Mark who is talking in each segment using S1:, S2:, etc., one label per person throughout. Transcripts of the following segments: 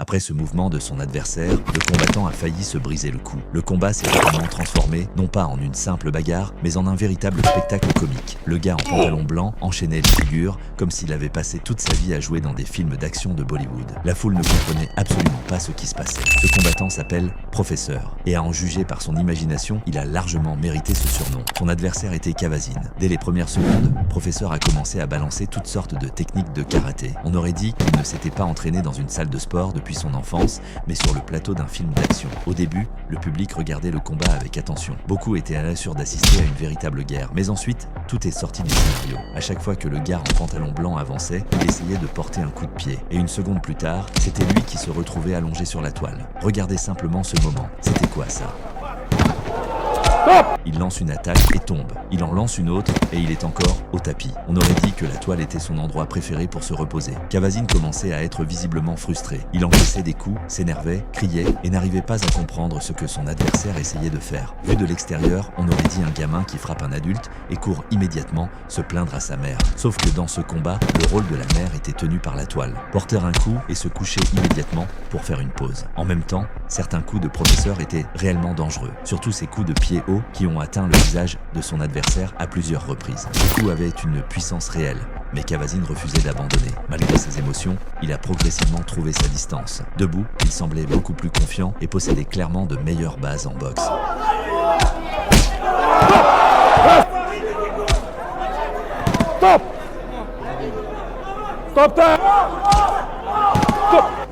S1: Après ce mouvement de son adversaire, le combattant a failli se briser le cou. Le combat s'est rapidement transformé, non pas en une simple bagarre, mais en un véritable spectacle comique. Le gars en pantalon blanc enchaînait les figures, comme s'il avait passé toute sa vie à jouer dans des films d'action de Bollywood. La foule ne comprenait absolument pas ce qui se passait. Ce combattant s'appelle Professeur, et à en juger par son imagination, il a largement mérité ce surnom. Son adversaire était Kavasin. Dès les premières secondes, Professeur a commencé à balancer toutes sortes de techniques de karaté. On aurait dit qu'il ne s'était pas entraîné dans une salle de sport depuis son enfance, mais sur le plateau d'un film d'action. Au début, le public regardait le combat avec attention. Beaucoup étaient à l'assurance d'assister à une véritable guerre, mais ensuite, tout est sorti du scénario. À chaque fois que le gars en pantalon blanc avançait, il essayait de porter un coup de pied. Et une seconde plus tard, c'était lui qui se retrouvait allongé sur la toile. Regardez simplement ce moment. C'était quoi ça ? Il lance une attaque et tombe. Il en lance une autre et il est encore au tapis. On aurait dit que la toile était son endroit préféré pour se reposer. Kavasin commençait à être visiblement frustré. Il encaissait des coups, s'énervait, criait et n'arrivait pas à comprendre ce que son adversaire essayait de faire. Vu de l'extérieur, on aurait dit un gamin qui frappe un adulte et court immédiatement se plaindre à sa mère. Sauf que dans ce combat, le rôle de la mère était tenu par la toile. Porter un coup et se coucher immédiatement pour faire une pause. En même temps, certains coups de Professeur étaient réellement dangereux. Surtout ces coups de pied haut qui ont atteint le visage de son adversaire à plusieurs reprises. Ce coup avait une puissance réelle, mais Kavasin refusait d'abandonner. Malgré ses émotions, il a progressivement trouvé sa distance. Debout, il semblait beaucoup plus confiant et possédait clairement de meilleures bases en boxe.
S2: Stop! Stop time!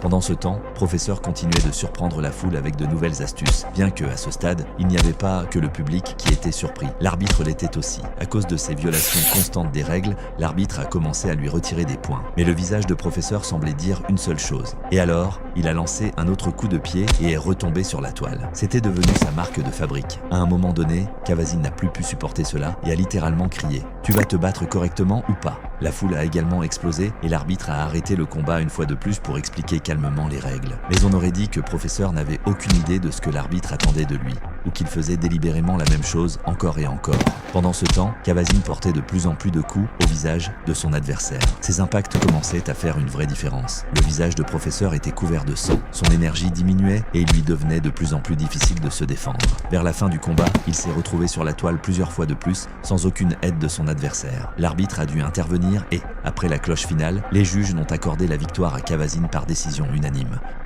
S1: Pendant ce temps, Professeur continuait de surprendre la foule avec de nouvelles astuces, bien que, à ce stade, il n'y avait pas que le public qui était surpris. L'arbitre l'était aussi. À cause de ces violations constantes des règles, l'arbitre a commencé à lui retirer des points. Mais le visage de Professeur semblait dire une seule chose. Et alors, il a lancé un autre coup de pied et est retombé sur la toile. C'était devenu sa marque de fabrique. À un moment donné, Kavasin n'a plus pu supporter cela et a littéralement crié « Tu vas te battre correctement ou pas ?» La foule a également explosé et l'arbitre a arrêté le combat une fois de plus pour expliquer calmement les règles. Mais on aurait dit que Professeur n'avait aucune idée de ce que l'arbitre attendait de lui, ou qu'il faisait délibérément la même chose encore et encore. Pendant ce temps, Kavasin portait de plus en plus de coups au visage de son adversaire. Ses impacts commençaient à faire une vraie différence. Le visage de Professeur était couvert de sang, son énergie diminuait et il lui devenait de plus en plus difficile de se défendre. Vers la fin du combat, il s'est retrouvé sur la toile plusieurs fois de plus, sans aucune aide de son adversaire. L'arbitre a dû intervenir et, après la cloche finale, les juges n'ont accordé la victoire à Kavasin par décision unanime.